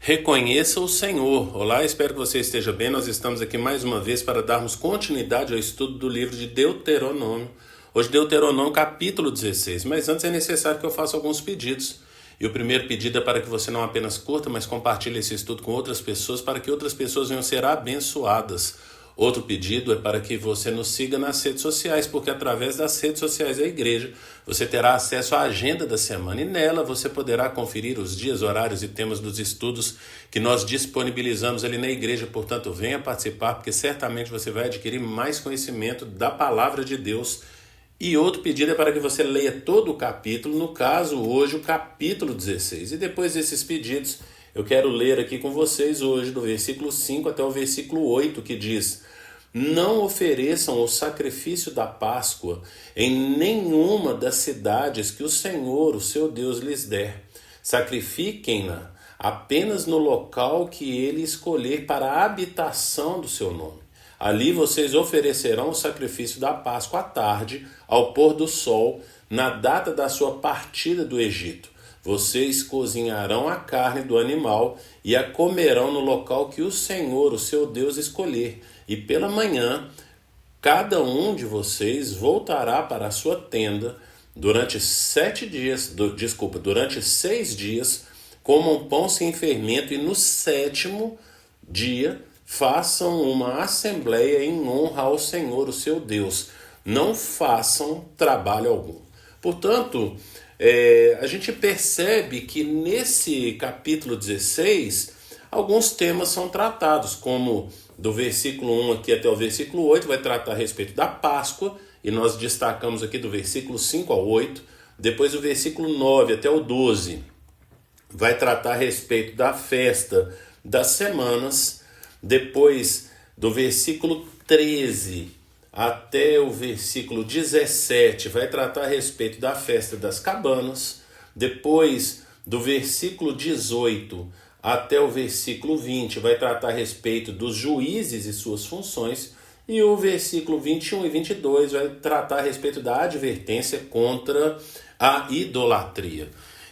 Reconheça o Senhor. Olá, espero que você esteja bem. Nós estamos aqui mais uma vez para darmos continuidade ao estudo do livro de Deuteronômio. Hoje, Deuteronômio, capítulo 16. Mas antes é necessário que eu faça alguns pedidos. E o primeiro pedido é para que você não apenas curta, mas compartilhe esse estudo com outras pessoas, para que outras pessoas venham ser abençoadas. Outro pedido é para que você nos siga nas redes sociais, porque através das redes sociais da igreja você terá acesso à agenda da semana e nela você poderá conferir os dias, horários e temas dos estudos que nós disponibilizamos ali na igreja. Portanto, venha participar, porque certamente você vai adquirir mais conhecimento da palavra de Deus. E outro pedido é para que você leia todo o capítulo, no caso hoje o capítulo 16. E depois desses pedidos eu quero ler aqui com vocês hoje do versículo 5 até o versículo 8, que diz: não ofereçam o sacrifício da Páscoa em nenhuma das cidades que o Senhor, o seu Deus, lhes der. Sacrifiquem-na apenas no local que ele escolher para a habitação do seu nome. Ali vocês oferecerão o sacrifício da Páscoa à tarde, ao pôr do sol, na data da sua partida do Egito. Vocês cozinharão a carne do animal e a comerão no local que o Senhor, o seu Deus, escolher. E pela manhã, cada um de vocês voltará para a sua tenda durante 6 dias, comam pão sem fermento, e no 7º dia façam uma assembleia em honra ao Senhor, o seu Deus. Não façam trabalho algum. Portanto, a gente percebe que nesse capítulo 16, alguns temas são tratados, como do versículo 1 aqui até o versículo 8, vai tratar a respeito da Páscoa, e nós destacamos aqui do versículo 5 ao 8, depois do versículo 9 até o 12, vai tratar a respeito da festa das semanas, depois do versículo 13 até o versículo 17, vai tratar a respeito da festa das cabanas. Depois do versículo 18 até o versículo 20, vai tratar a respeito dos juízes e suas funções. E o versículo 21 e 22 vai tratar a respeito da advertência contra a idolatria.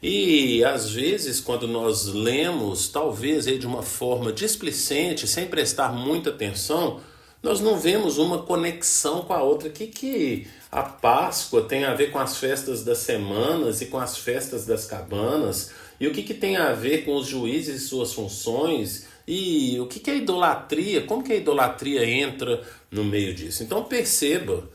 E às vezes, quando nós lemos, talvez de uma forma displicente, sem prestar muita atenção, nós não vemos uma conexão com a outra. O que a Páscoa tem a ver com as festas das semanas e com as festas das cabanas? E o que tem a ver com os juízes e suas funções? E o que é idolatria? Como que a idolatria entra no meio disso? Então perceba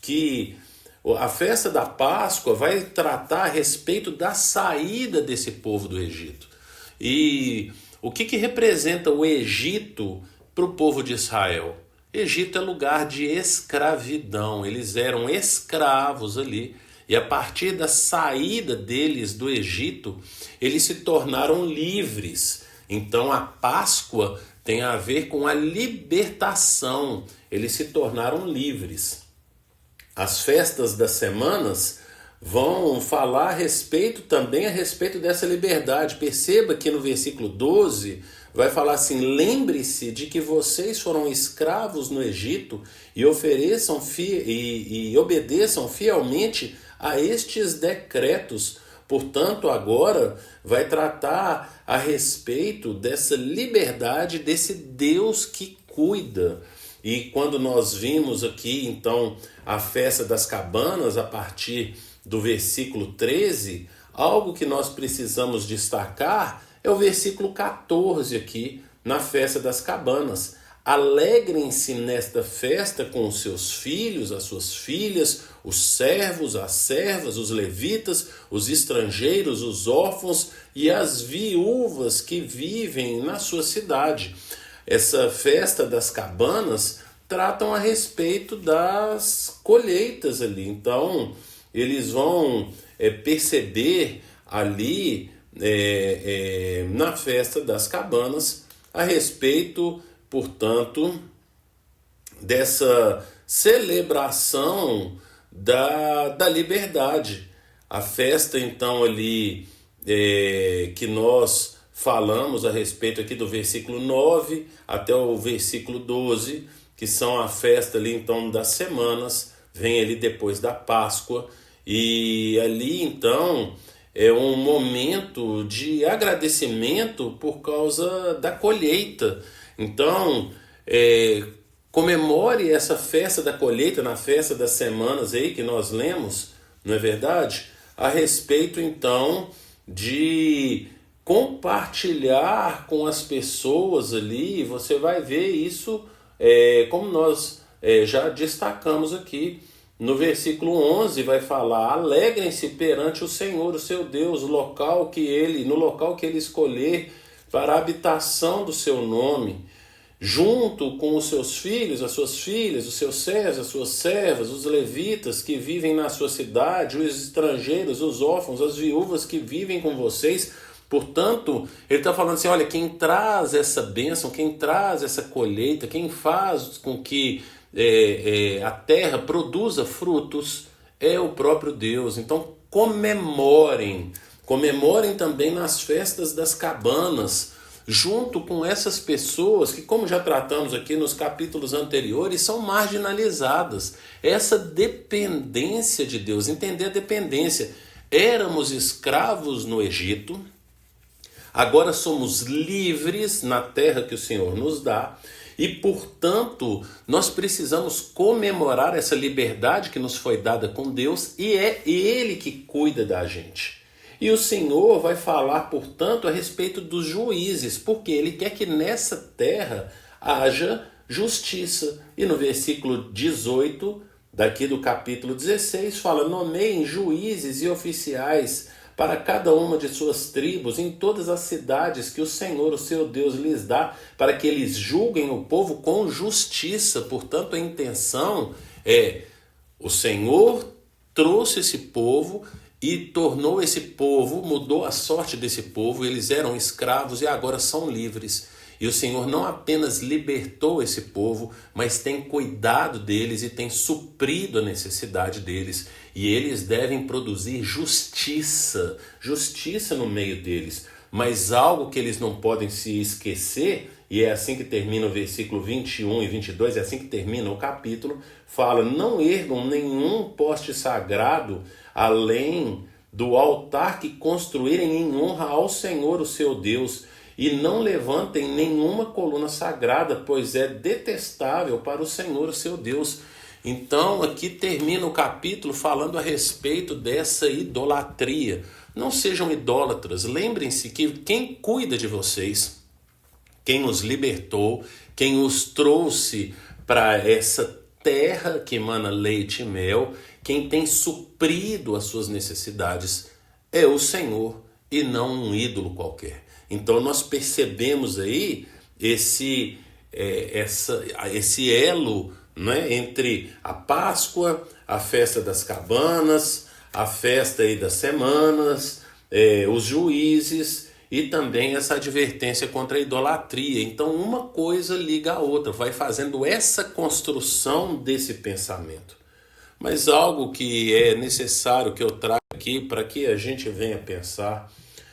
que a festa da Páscoa vai tratar a respeito da saída desse povo do Egito. E o que representa o Egito para o povo de Israel? Egito é lugar de escravidão, eles eram escravos ali, e a partir da saída deles do Egito, eles se tornaram livres. Então a Páscoa tem a ver com a libertação, eles se tornaram livres. As festas das semanas vão falar também a respeito dessa liberdade. Perceba que no versículo 12 vai falar assim: lembre-se de que vocês foram escravos no Egito e obedeçam fielmente a estes decretos. Portanto, agora vai tratar a respeito dessa liberdade, desse Deus que cuida. E quando nós vimos aqui, então, a festa das cabanas, a partir do versículo 13, algo que nós precisamos destacar é o versículo 14 aqui, na festa das cabanas. Alegrem-se nesta festa com os seus filhos, as suas filhas, os servos, as servas, os levitas, os estrangeiros, os órfãos e as viúvas que vivem na sua cidade. Essa festa das cabanas tratam a respeito das colheitas ali. Então, eles vão perceber ali na festa das cabanas a respeito, portanto, dessa celebração da liberdade. A festa, então, ali que nós falamos a respeito aqui do versículo 9 até o versículo 12, que são a festa ali, então, das semanas, vem ali depois da Páscoa, e ali, então, é um momento de agradecimento por causa da colheita. Então, comemore essa festa da colheita na festa das semanas aí que nós lemos, não é verdade? A respeito então de compartilhar com as pessoas ali, você vai ver isso como nós já destacamos aqui. No versículo 11 vai falar: alegrem-se perante o Senhor, o seu Deus, no local que ele escolher para a habitação do seu nome, junto com os seus filhos, as suas filhas, os seus servos, as suas servas, os levitas que vivem na sua cidade, os estrangeiros, os órfãos, as viúvas que vivem com vocês. Portanto, ele está falando assim, olha, quem traz essa bênção, quem traz essa colheita, quem faz com que a terra produza frutos, é o próprio Deus. Então comemorem também nas festas das cabanas, junto com essas pessoas que, como já tratamos aqui nos capítulos anteriores, são marginalizadas. Essa dependência de Deus, entender a dependência. Éramos escravos no Egito, agora somos livres na terra que o Senhor nos dá, e, portanto, nós precisamos comemorar essa liberdade que nos foi dada com Deus, e é Ele que cuida da gente. E o Senhor vai falar, portanto, a respeito dos juízes, porque Ele quer que nessa terra haja justiça. E no versículo 18, daqui do capítulo 16, fala: nomeiem juízes e oficiais para cada uma de suas tribos, em todas as cidades que o Senhor, o seu Deus, lhes dá, para que eles julguem o povo com justiça. Portanto, a intenção o Senhor trouxe esse povo e tornou esse povo, mudou a sorte desse povo. Eles eram escravos e agora são livres. E o Senhor não apenas libertou esse povo, mas tem cuidado deles e tem suprido a necessidade deles. E eles devem produzir justiça no meio deles. Mas algo que eles não podem se esquecer, e é assim que termina o versículo 21 e 22, é assim que termina o capítulo, fala: não ergam nenhum poste sagrado além do altar que construírem em honra ao Senhor, o seu Deus, e não levantem nenhuma coluna sagrada, pois é detestável para o Senhor, o seu Deus. Então aqui termina o capítulo falando a respeito dessa idolatria. Não sejam idólatras, lembrem-se que quem cuida de vocês, quem os libertou, quem os trouxe para essa terra que emana leite e mel, quem tem suprido as suas necessidades é o Senhor e não um ídolo qualquer. Então nós percebemos aí esse elo, né, entre a Páscoa, a festa das cabanas, a festa aí das semanas, os juízes e também essa advertência contra a idolatria. Então uma coisa liga a outra, vai fazendo essa construção desse pensamento. Mas algo que é necessário que eu traga aqui para que a gente venha pensar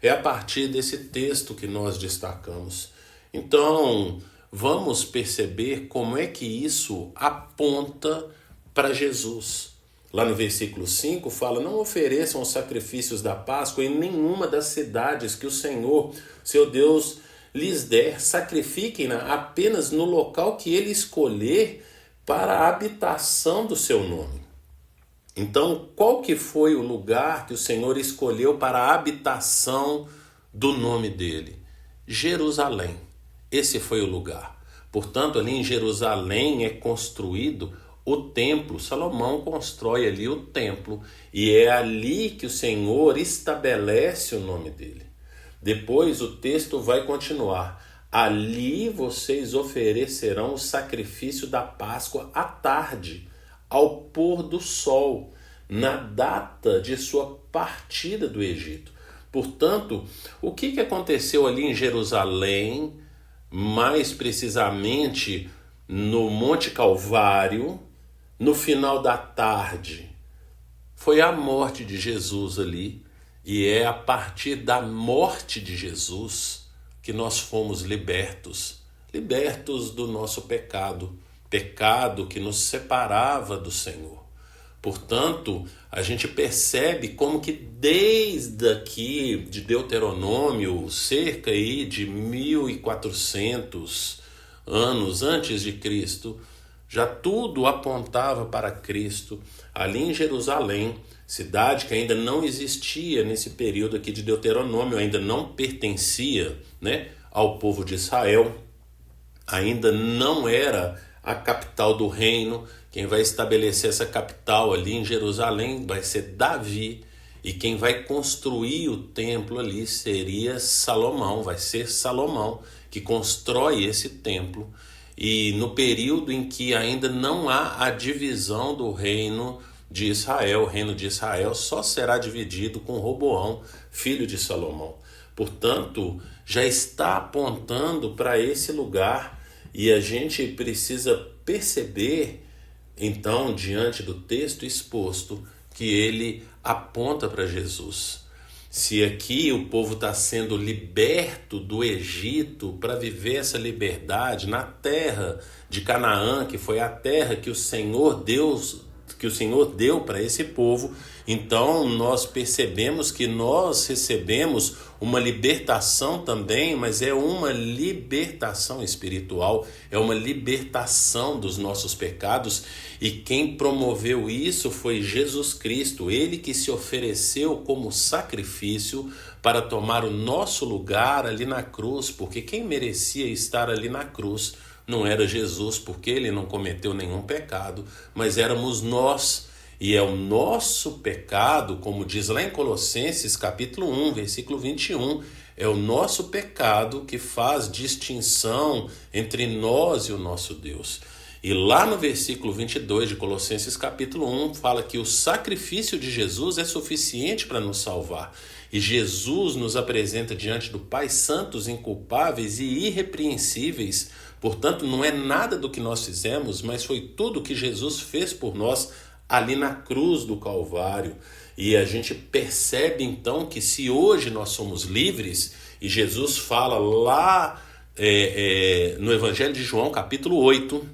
é a partir desse texto que nós destacamos. Então, vamos perceber como é que isso aponta para Jesus. Lá no versículo 5 fala: não ofereçam os sacrifícios da Páscoa em nenhuma das cidades que o Senhor, seu Deus, lhes der. Sacrifiquem-na apenas no local que ele escolher para a habitação do seu nome. Então, qual que foi o lugar que o Senhor escolheu para a habitação do nome dele? Jerusalém. Esse foi o lugar. Portanto, ali em Jerusalém é construído o templo. Salomão constrói ali o templo e é ali que o Senhor estabelece o nome dele. Depois o texto vai continuar: ali vocês oferecerão o sacrifício da Páscoa à tarde, ao pôr do sol, na data de sua partida do Egito. Portanto, o que aconteceu ali em Jerusalém, mais precisamente no Monte Calvário, no final da tarde? Foi a morte de Jesus ali, e é a partir da morte de Jesus que nós fomos libertos do nosso pecado que nos separava do Senhor. Portanto, a gente percebe como que desde aqui de Deuteronômio, cerca aí de 1400 anos antes de Cristo, já tudo apontava para Cristo, ali em Jerusalém, cidade que ainda não existia nesse período aqui de Deuteronômio, ainda não pertencia, né, ao povo de Israel, ainda não era a capital do reino. Quem vai estabelecer essa capital ali em Jerusalém vai ser Davi, e quem vai construir o templo ali seria Salomão, vai ser Salomão que constrói esse templo. E no período em que ainda não há a divisão do reino de Israel, o reino de Israel só será dividido com Roboão, filho de Salomão. Portanto, já está apontando para esse lugar, e a gente precisa perceber, então, diante do texto exposto, que ele aponta para Jesus. Se aqui o povo está sendo liberto do Egito para viver essa liberdade na terra de Canaã, que foi a terra que o Senhor deu para esse povo, então nós percebemos que nós recebemos uma libertação também, mas é uma libertação espiritual, é uma libertação dos nossos pecados, e quem promoveu isso foi Jesus Cristo, ele que se ofereceu como sacrifício para tomar o nosso lugar ali na cruz, porque quem merecia estar ali na cruz não era Jesus, porque ele não cometeu nenhum pecado, mas éramos nós. E é o nosso pecado, como diz lá em Colossenses capítulo 1, versículo 21, é o nosso pecado que faz distinção entre nós e o nosso Deus. E lá no versículo 22 de Colossenses capítulo 1, fala que o sacrifício de Jesus é suficiente para nos salvar. E Jesus nos apresenta diante do Pai santos, inculpáveis e irrepreensíveis. Portanto, não é nada do que nós fizemos, mas foi tudo que Jesus fez por nós ali na cruz do Calvário. E a gente percebe então que se hoje nós somos livres, e Jesus fala lá no Evangelho de João capítulo 8,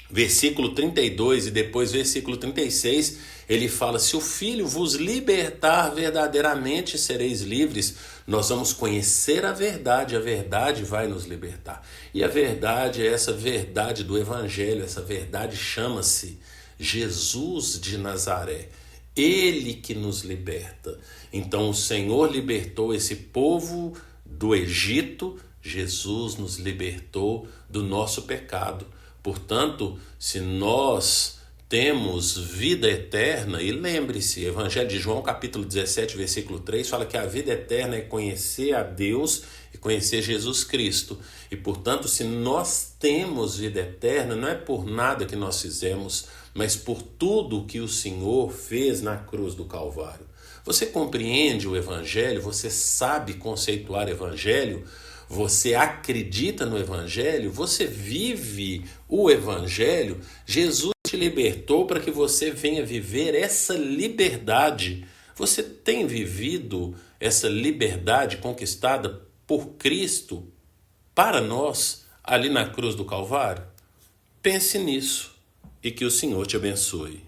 versículo 32 e depois versículo 36, ele fala: se o Filho vos libertar, verdadeiramente sereis livres. Nós vamos conhecer a verdade vai nos libertar. E a verdade é essa verdade do Evangelho, essa verdade chama-se Jesus de Nazaré, ele que nos liberta. Então o Senhor libertou esse povo do Egito, Jesus nos libertou do nosso pecado. Portanto, se nós temos vida eterna, e lembre-se, Evangelho de João capítulo 17, versículo 3, fala que a vida eterna é conhecer a Deus e conhecer Jesus Cristo. E portanto, se nós temos vida eterna, não é por nada que nós fizemos, mas por tudo que o Senhor fez na cruz do Calvário. Você compreende o Evangelho? Você sabe conceituar o Evangelho? Você acredita no Evangelho? Você vive o Evangelho? Jesus te libertou para que você venha viver essa liberdade. Você tem vivido essa liberdade conquistada por Cristo para nós ali na cruz do Calvário? Pense nisso e que o Senhor te abençoe.